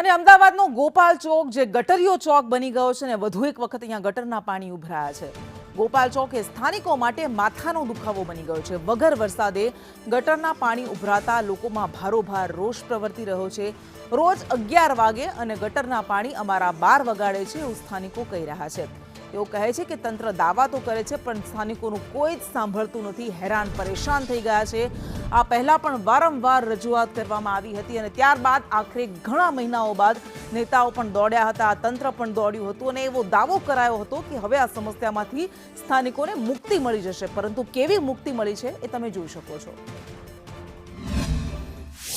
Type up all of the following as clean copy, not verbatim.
અને અમદાવાદનો ગોપાલ ચોક જે ગટરિયો ચોક બની ગયો છે ને વધુ એક વખત અહીંયા ગટરના પાણી ઉભરાયા છે। ગોપાલ ચોક એ સ્થાનિકો માટે માથાનો દુખાવો બની ગયો છે। વગર વરસાદે ગટરના પાણી ઉભરાતા લોકોમાં ભારોભાર રોષ પ્રવર્તી રહ્યો છે। રોજ 11 વાગે અને ગટરના પાણી અમારા 12 વગાડે છે એવું સ્થાનિકો કહી રહ્યા છે। તેઓ કહે છે કે તંત્ર દાવા તો કરે છે પણ સ્થાનિકોનું કોઈ જ સાંભળતું નથી, હેરાન પરેશાન થઈ ગયા છે। આ પહેલા પણ વારંવાર રજૂઆત કરવામાં આવી હતી અને ત્યારબાદ આખરે ઘણા મહિનાઓ બાદ નેતાઓ પણ દોડ્યા હતા, તંત્ર પણ દોડ્યું હતું અને એવો દાવો કરાયો હતો કે હવે આ સમસ્યામાંથી સ્થાનિકોને મુક્તિ મળી જશે, પરંતુ કેવી મુક્તિ મળી છે એ તમે જોઈ શકો છો।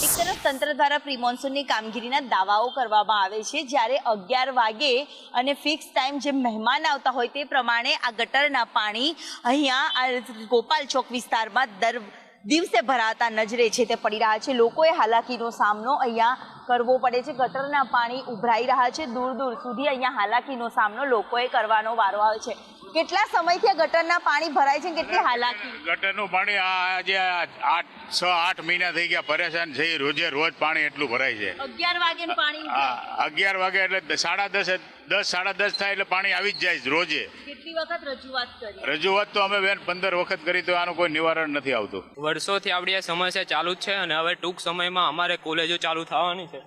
એક તરફ તંત્ર દ્વારા પ્રી મોન્સૂનની કામગીરીના દાવાઓ કરવામાં આવે છે, જ્યારે 11 વાગે અને ફિક્સ ટાઈમ જે મહેમાન આવતા હોય તે પ્રમાણે આ ગટરના પાણી અહીંયા આ ગોપાલ ચોક વિસ્તારમાં દર દિવસે ભરાતા નજરે છે તે પડી રહ્યા છે। લોકોએ હાલાકીનો સામનો અહીંયા કરવો પડે છે। ગટરના પાણી ઉભરાઈ રહ્યા છે, દૂર દૂર સુધી અહીંયા હાલાકીનો સામનો લોકોએ કરવાનો વારો આવે છે। કેટલા સમયથી આ ગટરના પાણી ભરાય છે, કેટલી હાલાકી? ગટરનું પાણી આજે 6-8 મહિના થઈ ગયા, પરેશાન છે। રોજે રોજ પાણી એટલું ભરાય છે। 11 વાગે પાણી 11 વાગે એટલે 10:30 10:30 થાય એટલે પાણી આવી જ જાય રોજે। કેટલી વખત રજૂઆત કરી? રજૂઆત તો અમે બેન 15 વખત કરી તો આનું કોઈ નિવારણ નથી આવતું। વર્ષોથી આપણી આ સમસ્યા ચાલુ જ છે અને હવે ટૂંક સમયમાં અમારે કોલેજો ચાલુ થવાની છે।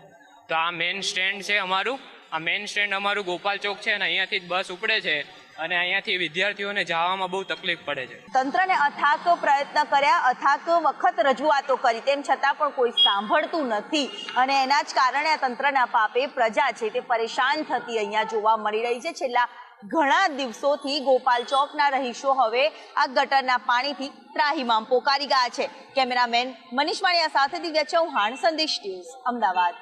તો આ મેઇન સ્ટેન્ડ છે અમારું, આ મેઇન સ્ટેન્ડ અમારું ગોપાલ ચોક છે અને અહીંયાથી જ બસ ઉપડે છે અને અહીંયાથી વિદ્યાર્થીઓને જવામાં બહુ તકલીફ પડે છે। તંત્રને અથાક પ્રયત્ન કર્યા, અથાક વખત રજૂઆતો કરી, તેમ છતાં પણ કોઈ સાંભળતું નથી અને એના જ કારણે આ તંત્રના પાપે પ્રજા છે તે પરેશાન થતી અહીંયા જોવા મળી રહી છે। છેલ્લા ઘણા દિવસોથી ગોપાલ ચોકના રહીશો હવે આ ગટરના પાણીથી ત્રાહિમામ પોકારી ગયા છે। કેમેરામેન મનીષ માળિયા સાથે દિવ્યા ચૌહાણ, સંદેશ ન્યૂઝ, અમદાવાદ।